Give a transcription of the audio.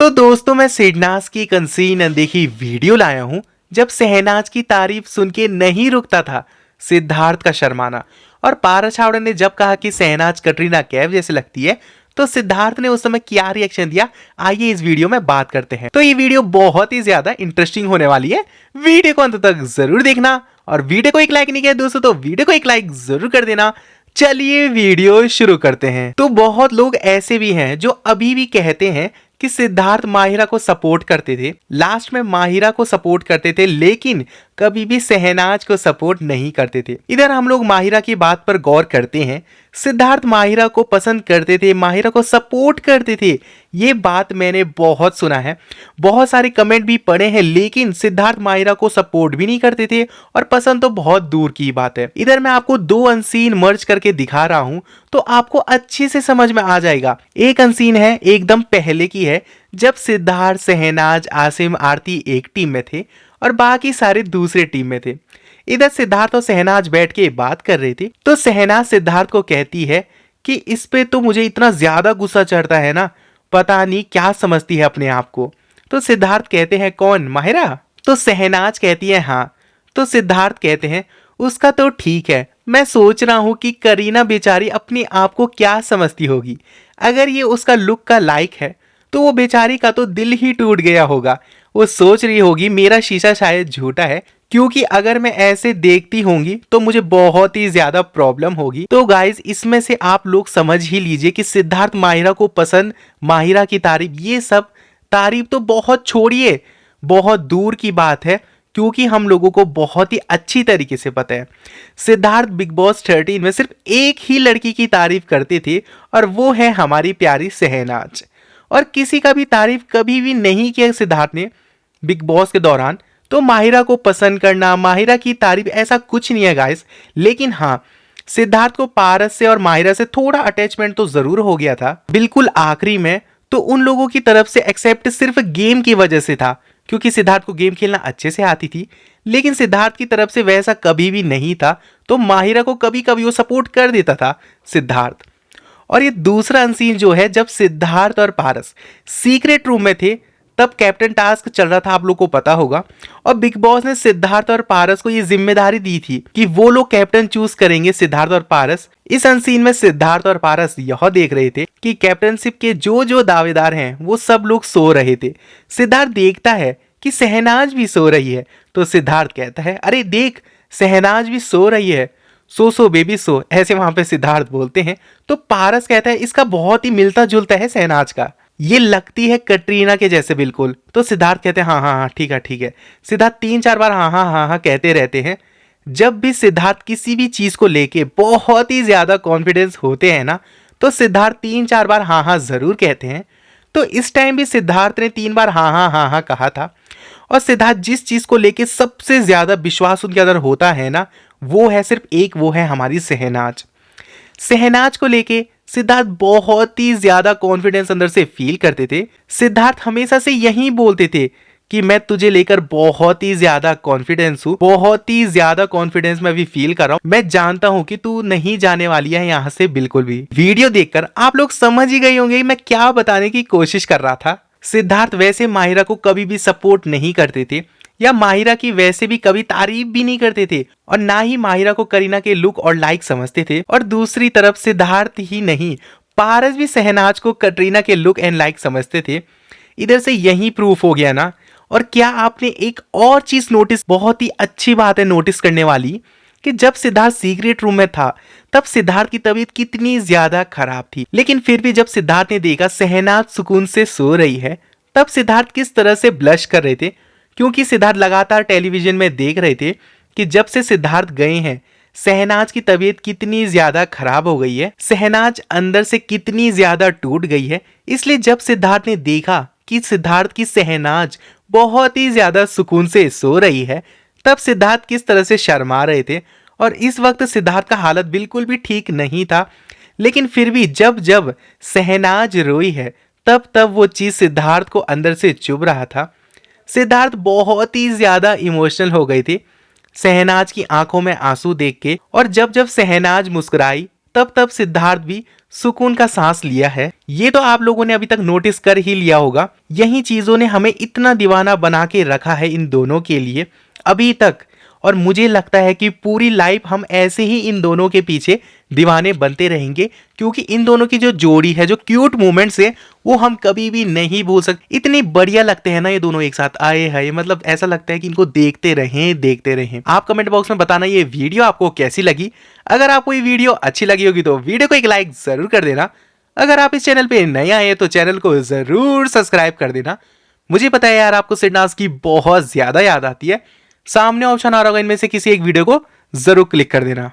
तो दोस्तों मैं शहनाज की एक अनसीन अनदेखी वीडियो लाया हूं। जब शहनाज की तारीफ सुन के नहीं रुकता था सिद्धार्थ का शर्माना। और पारस छावड़ा ने जब कहा कि शहनाज कटरीना कैफ जैसे लगती है तो सिद्धार्थ ने उस समय क्या रिएक्शन दिया, आइए इस वीडियो में बात करते हैं। तो ये वीडियो बहुत ही ज्यादा इंटरेस्टिंग होने वाली है, वीडियो को अंत तक जरूर देखना। और वीडियो को एक लाइक नहीं किया दोस्तों तो वीडियो को एक लाइक जरूर कर देना। चलिए वीडियो शुरू करते हैं। तो बहुत लोग ऐसे भी हैं जो अभी भी कहते हैं कि सिद्धार्थ माहिरा को सपोर्ट करते थे, लास्ट में माहिरा को सपोर्ट करते थे, लेकिन कभी भी शहनाज को सपोर्ट नहीं करते थे। इधर हम लोग माहिरा की बात पर गौर करते हैं। सिद्धार्थ माहिरा को पसंद करते थे, माहिरा को सपोर्ट करते थे, ये बात मैंने बहुत सुना है, बहुत सारे कमेंट भी पढ़े हैं, लेकिन सिद्धार्थ माहिरा को सपोर्ट भी नहीं करते थे और पसंद तो बहुत दूर की बात है। इधर मैं आपको दो अनसीन मर्ज करके दिखा रहा हूं तो आपको अच्छे से समझ में आ जाएगा। एक अनसीन है एकदम पहले की है, जब सिद्धार्थ, शहनाज, आसिम, आरती एक टीम में थे और बाकी सारे दूसरे टीम में थे। इधर सिद्धार्थ और शहनाज बैठ के बात कर रहे थे तो शहनाज सिद्धार्थ को कहती है कि इस पे तो मुझे इतना ज्यादा गुस्सा चढ़ता है ना, पता नहीं क्या समझती है अपने आप को। तो सिद्धार्थ कहते हैं कौन, माहिरा? तो शहनाज कहती है हाँ। तो सिद्धार्थ कहते हैं उसका तो ठीक है, मैं सोच रहा हूं कि करीना बेचारी अपने आप को क्या समझती होगी। अगर ये उसका लुक का लाइक है तो वो बेचारी का तो दिल ही टूट गया होगा। वो सोच रही होगी मेरा शीशा शायद झूठा है, क्योंकि अगर मैं ऐसे देखती होंगी तो मुझे बहुत ही ज्यादा प्रॉब्लम होगी। तो गाइज इसमें से आप लोग समझ ही लीजिए कि सिद्धार्थ माहिरा को पसंद, माहिरा की तारीफ, ये सब तारीफ तो बहुत छोड़िए, बहुत दूर की बात है, क्योंकि हम लोगों को बहुत ही अच्छी तरीके से पता है सिद्धार्थ बिग बॉस 13 में सिर्फ एक ही लड़की की तारीफ करते थे और वो है हमारी प्यारी शहनाज। और किसी का भी तारीफ कभी भी नहीं किया सिद्धार्थ ने बिग बॉस के दौरान। तो माहिरा को पसंद करना, माहिरा की तारीफ, ऐसा कुछ नहीं है गाइस। लेकिन हाँ, सिद्धार्थ को पारस से और माहिरा से थोड़ा अटैचमेंट तो जरूर हो गया था बिल्कुल आखिरी में। तो उन लोगों की तरफ से एक्सेप्ट सिर्फ गेम की वजह से था, क्योंकि सिद्धार्थ को गेम खेलना अच्छे से आती थी, लेकिन सिद्धार्थ की तरफ से वैसा कभी भी नहीं था। तो माहिरा को कभी कभी वो सपोर्ट कर देता था सिद्धार्थ। और ये दूसरा अनसीन जो है, जब सिद्धार्थ और पारस सीक्रेट रूम में थे तब कैप्टन टास्क चल रहा था, आप लोग को पता होगा, और बिग बॉस ने सिद्धार्थ और पारस को ये जिम्मेदारी दी थी कि वो लोग कैप्टन चूज करेंगे, सिद्धार्थ और पारस। इस अनसीन में सिद्धार्थ और पारस यह देख रहे थे कि कैप्टनशिप के जो जो दावेदार हैं वो सब लोग सो रहे थे। सिद्धार्थ देखता है कि शहनाज भी सो रही है, तो सिद्धार्थ कहता है अरे देख, शहनाज भी सो रही है, सो सो बेबी सो, ऐसे वहां पे सिद्धार्थ बोलते हैं। तो पारस कहता है इसका बहुत ही मिलता जुलता है शहनाज का, ये लगती है कटरीना के जैसे बिल्कुल। तो सिद्धार्थ कहते हैं हाँ हाँ हाँ ठीक है ठीक है। सिद्धार्थ 3-4 बार हाँ हाँ हाँ हाँ कहते रहते हैं। जब भी सिद्धार्थ किसी भी चीज को लेके बहुत ही ज्यादा कॉन्फिडेंस होते हैं ना, तो सिद्धार्थ 3-4 बार हाँ हाँ जरूर कहते हैं। तो इस टाइम भी सिद्धार्थ ने 3 बार हाँ हाँ हाँ हाँ कहा था। और सिद्धार्थ जिस चीज को लेके सबसे ज्यादा विश्वास उनके अंदर होता है ना, वो है सिर्फ एक, वो है हमारी शहनाज। शहनाज को लेके सिद्धार्थ बहुत ही ज्यादा कॉन्फिडेंस अंदर से फील करते थे। सिद्धार्थ हमेशा से यही बोलते थे कि मैं तुझे लेकर बहुत ही ज्यादा कॉन्फिडेंस हूँ, बहुत ही ज्यादा कॉन्फिडेंस मैं भी फील कर रहा हूँ, मैं जानता हूँ कि तू नहीं जाने वाली है यहाँ से बिल्कुल भी। वीडियो देखकर आप लोग समझ ही गए होंगे मैं क्या बताने की कोशिश कर रहा था। सिद्धार्थ वैसे माहिरा को कभी भी सपोर्ट नहीं करते थे, या माहिरा की वैसे भी कभी तारीफ भी नहीं करते थे, और ना ही माहिरा को करीना के लुक और लाइक समझते थे। और दूसरी तरफ सिद्धार्थ ही नहीं, पारस भी शहनाज को कटरीना के लुक एंड लाइक समझते थे। इधर से यही प्रूफ हो गया ना। और क्या आपने एक और चीज नोटिस, बहुत ही अच्छी बात है नोटिस करने वाली, कि जब सिद्धार्थ सीक्रेट रूम में था तब सिद्धार्थ की तबीयत कितनी ज्यादा खराब थी, लेकिन फिर भी जब सिद्धार्थ ने देखा शहनाज सुकून से सो रही है, तब सिद्धार्थ किस तरह से ब्लश कर रहे थे, क्योंकि सिद्धार्थ लगातार टेलीविजन में देख रहे थे कि जब से सिद्धार्थ गए हैं शहनाज की तबीयत कितनी ज्यादा खराब हो गई है, शहनाज अंदर से कितनी ज्यादा टूट गई है। इसलिए जब सिद्धार्थ ने देखा कि सिद्धार्थ की शहनाज बहुत ही ज्यादा सुकून से सो रही है, तब सिद्धार्थ किस तरह से शर्मा रहे थे। और इस वक्त सिद्धार्थ का हालत बिल्कुल भी ठीक नहीं था, लेकिन फिर भी जब जब शहनाज रोई है तब तब वो चीज सिद्धार्थ को अंदर से चुभ रहा था। सिद्धार्थ बहुत ही ज्यादा इमोशनल हो गए थे शहनाज की आंखों में आंसू देख के, और जब जब शहनाज मुस्कुराई तब तब सिद्धार्थ भी सुकून का सांस लिया है। ये तो आप लोगों ने अभी तक नोटिस कर ही लिया होगा। यही चीजों ने हमें इतना दीवाना बना के रखा है इन दोनों के लिए अभी तक। और मुझे लगता है कि पूरी लाइफ हम ऐसे ही इन दोनों के पीछे दीवाने बनते रहेंगे, क्योंकि इन दोनों की जो जोड़ी है, जो क्यूट मोमेंट्स है, वो हम कभी भी नहीं भूल सकते। इतनी बढ़िया लगते हैं ना ये दोनों एक साथ आए हैं, मतलब ऐसा लगता है कि इनको देखते रहें देखते रहें। आप कमेंट बॉक्स में बताना ये वीडियो आपको कैसी लगी। अगर आपको ये वीडियो अच्छी लगी होगी तो वीडियो को एक लाइक जरूर कर देना। अगर आप इस चैनल पे नए आए तो चैनल को जरूर सब्सक्राइब कर देना। मुझे पता है यार आपको सिडनाज की बहुत ज्यादा याद आती है। सामने ऑप्शन आ रहा होगा, इनमें से किसी एक वीडियो को जरूर क्लिक कर देना।